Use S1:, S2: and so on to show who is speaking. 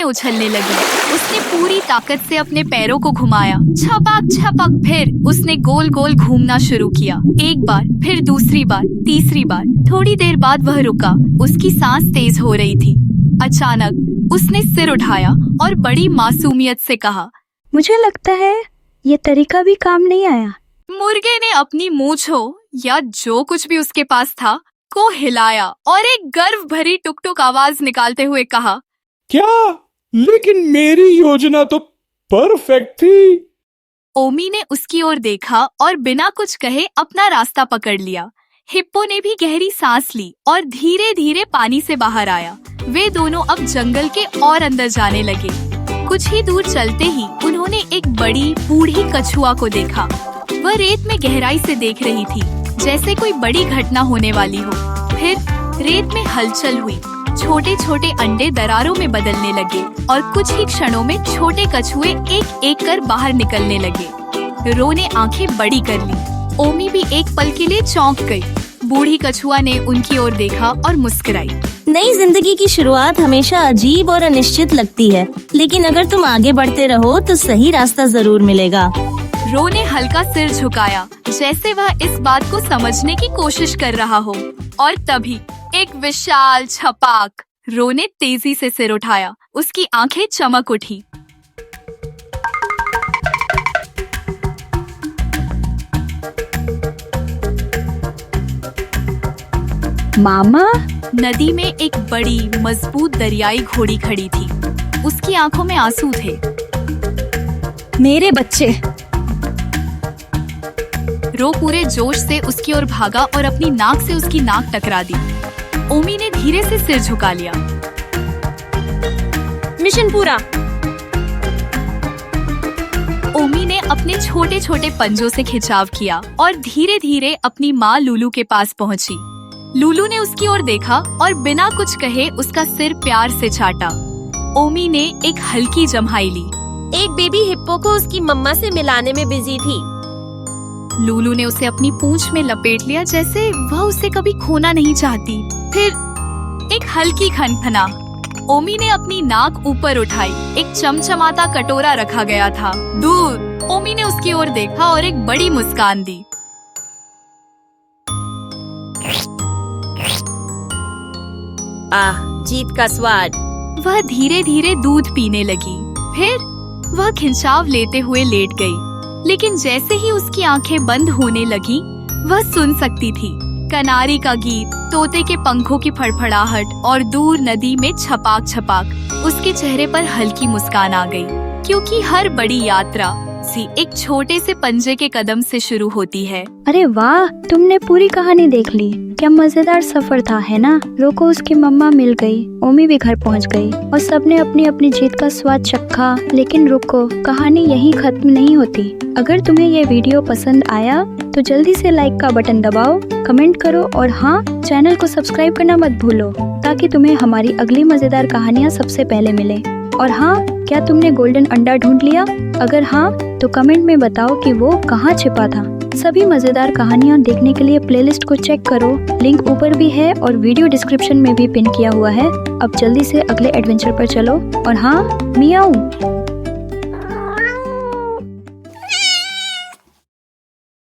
S1: उछलने लगी। उसने पूरी ताकत से अपने पैरों को घुमाया। छपक छपक, फिर उसने गोल गोल घूमना शुरू किया। एक बार, फिर दूसरी बार, तीसरी बार। थोड़ी देर बाद वह रुका। उसकी सांस तेज हो रही थी। अचानक उसने सिर उठाया और बड़ी मासूमियत से कहा,
S2: मुझे लगता है ये तरीका भी काम नहीं आया।
S1: मुर्गे ने अपनी मूंछों या जो कुछ भी उसके पास था को हिलाया और एक गर्व भरी टुक टुक आवाज निकालते हुए कहा,
S3: क्या? लेकिन मेरी योजना तो परफेक्ट थी।
S1: ओमी ने उसकी ओर देखा और बिना कुछ कहे अपना रास्ता पकड़ लिया। हिप्पो ने भी गहरी सांस ली और धीरे धीरे पानी से बाहर आया। वे दोनों अब जंगल के और अंदर जाने लगे। कुछ ही दूर चलते ही उन्होंने एक बड़ी बूढ़ी कछुआ को देखा। वह रेत में गहराई से देख रही थी, जैसे कोई बड़ी घटना होने वाली हो। फिर रेत में हलचल हुई। छोटे छोटे अंडे दरारों में बदलने लगे और कुछ ही क्षणों में छोटे कछुए एक एक कर बाहर निकलने लगे। रो ने आंखें बड़ी कर ली। ओमी भी एक पल के लिए चौंक गई। बूढ़ी कछुआ ने उनकी ओर देखा और मुस्कुराई।
S4: नई जिंदगी की शुरुआत हमेशा अजीब और अनिश्चित लगती है, लेकिन अगर तुम आगे बढ़ते रहो तो सही रास्ता जरूर मिलेगा।
S1: रो ने हल्का सिर झुकाया, जैसे वह इस बात को समझने की कोशिश कर रहा हो। और तभी एक विशाल छपाक। रो ने तेजी से सिर उठाया। उसकी आंखें चमक उठी।
S2: मामा,
S1: नदी में एक बड़ी मजबूत दरियाई घोड़ी खड़ी थी। उसकी आंखों में आंसू थे।
S4: मेरे बच्चे।
S1: रो पूरे जोश से उसकी ओर भागा और अपनी नाक से उसकी नाक टकरा दी। ओमी ने धीरे से सिर झुका लिया।
S4: मिशन पूरा।
S1: ओमी ने अपने छोटे छोटे पंजों से खिंचाव किया और धीरे धीरे अपनी माँ लूलू के पास पहुँची। लूलू ने उसकी ओर देखा और बिना कुछ कहे उसका सिर प्यार से चाटा। ओमी ने एक हल्की जम्हाई ली।
S4: एक बेबी हिप्पो को उसकी मम्मा से मिलाने में बिजी थी।
S1: लूलू ने उसे अपनी पूंछ में लपेट लिया, जैसे वह उसे कभी खोना नहीं चाहती। फिर एक हल्की खनखना। ओमी ने अपनी नाक ऊपर उठाई। एक चमचमाता कटोरा रखा गया था। दूर ओमी ने उसकी ओर देखा और एक बड़ी मुस्कान दी।
S4: जीत का स्वाद।
S1: वह धीरे धीरे दूध पीने लगी। फिर वह खिंचाव लेते हुए लेट गई। लेकिन जैसे ही उसकी आंखें बंद होने लगी, वह सुन सकती थी कनारी का गीत, तोते के पंखों की फड़फड़ाहट और दूर नदी में छपाक छपाक। उसके चेहरे पर हल्की मुस्कान आ गई, क्योंकि हर बड़ी यात्रा सी एक छोटे से पंजे के कदम से शुरू होती है।
S2: अरे वाह, तुमने पूरी कहानी देख ली। क्या मजेदार सफर था, है ना? रो को उसकी मम्मा मिल गई, ओमी भी घर पहुंच गई और सबने अपनी अपनी जीत का स्वाद चखा। लेकिन रुको, कहानी यहीं खत्म नहीं होती। अगर तुम्हें ये वीडियो पसंद आया तो जल्दी से लाइक का बटन दबाओ, कमेंट करो और हाँ, चैनल को सब्सक्राइब करना मत भूलो, ताकि तुम्हें हमारी अगली मजेदार कहानियाँ सबसे पहले मिले। और हाँ, क्या तुमने गोल्डन अंडा ढूंढ लिया? अगर हाँ, तो कमेंट में बताओ कि वो कहाँ छिपा था। सभी मजेदार कहानियाँ देखने के लिए प्लेलिस्ट को चेक करो। लिंक ऊपर भी है और वीडियो डिस्क्रिप्शन में भी पिन किया हुआ है। अब जल्दी से अगले एडवेंचर पर चलो और हाँ, मियाऊ।